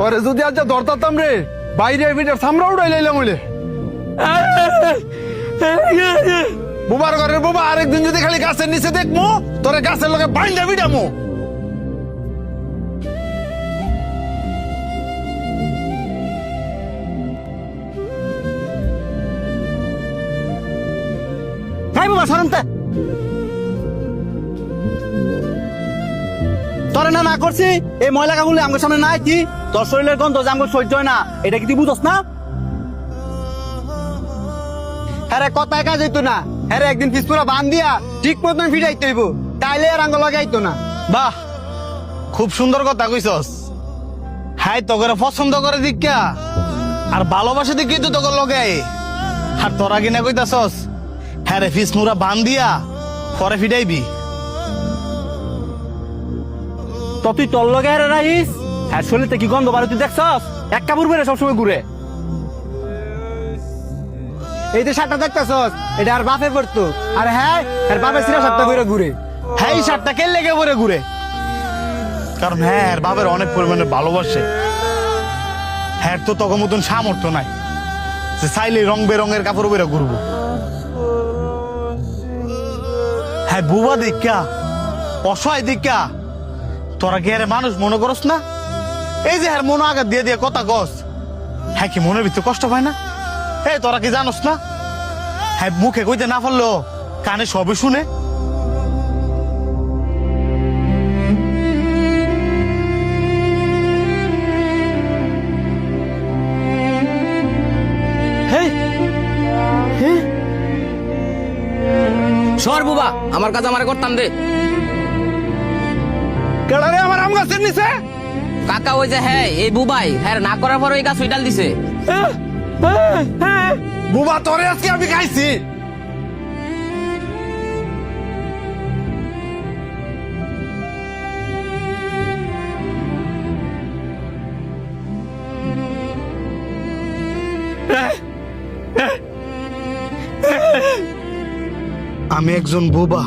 তোরে যদি আজ ধরতাম রে বাইরে ভিটার সামরা উড়াই লাইলাম হইলে বুবার ঘরের বুবা আরেকদিন যদি খালি গাছের নিচে দেখমু তোরে গাছের লগে বাইন্দা বিডামু। হ্যাঁ বাবা সরন্তে তোরে না করছি এই ময়লা কাগুলি আমার সামনে নাই কি তোর শরীরের গন্ধ যে আমার সহ্য হয় না এটা কি তুই বুঝস না? হ্যাঁ কথায় কাজ হইতো না হ্যাঁ একদিন পিসপুরা বান দিয়া ঠিক মতন ফিরাইতে হইব তাইলে আর আঙ্গ লাগাইতো না। বাহ খুব সুন্দর কথা কইছস। হাই তোকে পছন্দ করে দিকা আর ভালোবাসে দিকে তো তোকে লগে আর তোরা কিনা কইতাছস হ্যাঁ রে ফিস মুরা বান দিয়া পরে ফিটাইবি। তো তুই তোর লগে হেরে রাখিস হ্যাঁ শরীরতে কি গন্ধ বাড়ি তুই দেখছস এক কাপড় বেড়ে সবসময় ঘুরে। এই যে শার্টটা দেখতেছস এটা আর বাপে পড়তো আর হ্যাঁ আর বাপে সিরা শার্টটা করে ঘুরে। হ্যাঁ এই শার্টটা কে লেগে পরে ঘুরে কারণ হ্যাঁ বাবার অনেক পরিমাণে ভালোবাসে। হ্যাঁ তো তখন মতন সামর্থ্য নাই যে চাইলে রং বেরঙের কাপড় বেরো ঘুরবো। হ্যাঁ বুবা দেখা অসহায় দেখা তোরা কি আরে মানুষ মনে করস না? এই যে হ্যাঁ মনে আঘাত দিয়ে দিয়ে কথা কস হ্যাঁ কি মনের ভিতরে কষ্ট পায় না? এই তোরা কি জানোস না হ্যাঁ মুখে কইতে না পারলো কানে সবে শুনে। সর বুবা আমার কাজ আমারে করতাম দে। কেডা রে আমার আম গাছের নিচে? কাকা ওই যে হ্যাঁ এই বুবাই হ্যাঁ না করার পর ওই গাছ উইটাল দিছে। বুবা তোরে আজকে আমি খাইছি। আমি একজন বোবা।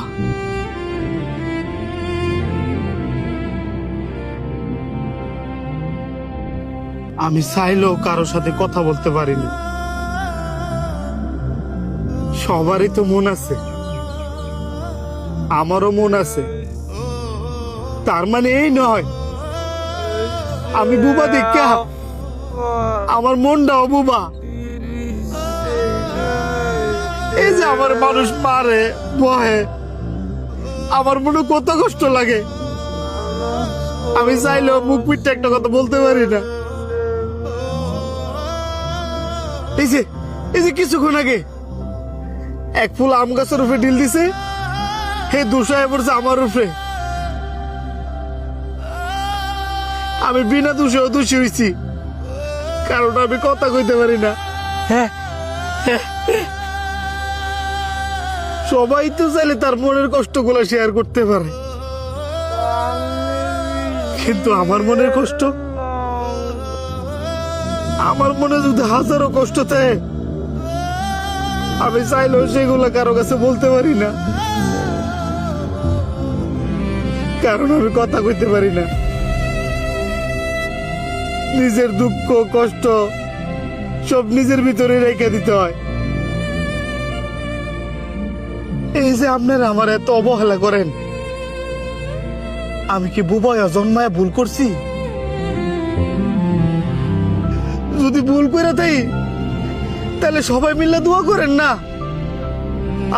আমি চাইলেও কারোর সাথে কথা বলতে পারি না। সবারই তো মন আছে, আমারও মন আছে। তার মানে এই নয় আমি বুবা দেখা আমার মনটাও বুবা। এই যে আমার মানুষ মারে বহে আমার মনে কত কষ্ট লাগে। আমি চাইলেও মুখ পিঠটা একটা কথা বলতে পারি না। এই যে কিছুক্ষণ আগে এক ফুল আম গাছের উপরে ঢিল দিছে হে দুশায় পড়ছে আমার উপরে। আমি বিনা দোষেও দোষী হয়েছি কারণ আমি কথা কইতে পারি না। সবাই তো চাইলে তার মনের কষ্টগুলো শেয়ার করতে পারে কিন্তু আমার মনের কষ্ট আমার মনে যদি হাজারো কষ্ট থাকে আমি চাইলেও সেগুলো কারো কাছে বলতে পারি না কারণ আমি কথা কইতে পারি না। নিজের দুঃখ কষ্ট সব নিজের ভিতরে রেখে দিতে হয়। এই যে আপনারা আমার এত অবহেলা করেন আমি কি বুবাই জন্মায় ভুল করছি? যদি ভুল করে তাই তাহলে সবাই মিলে দোয়া করেন না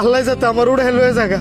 আল্লাহ যাতে আমার উড়ে হয়ে জায়গা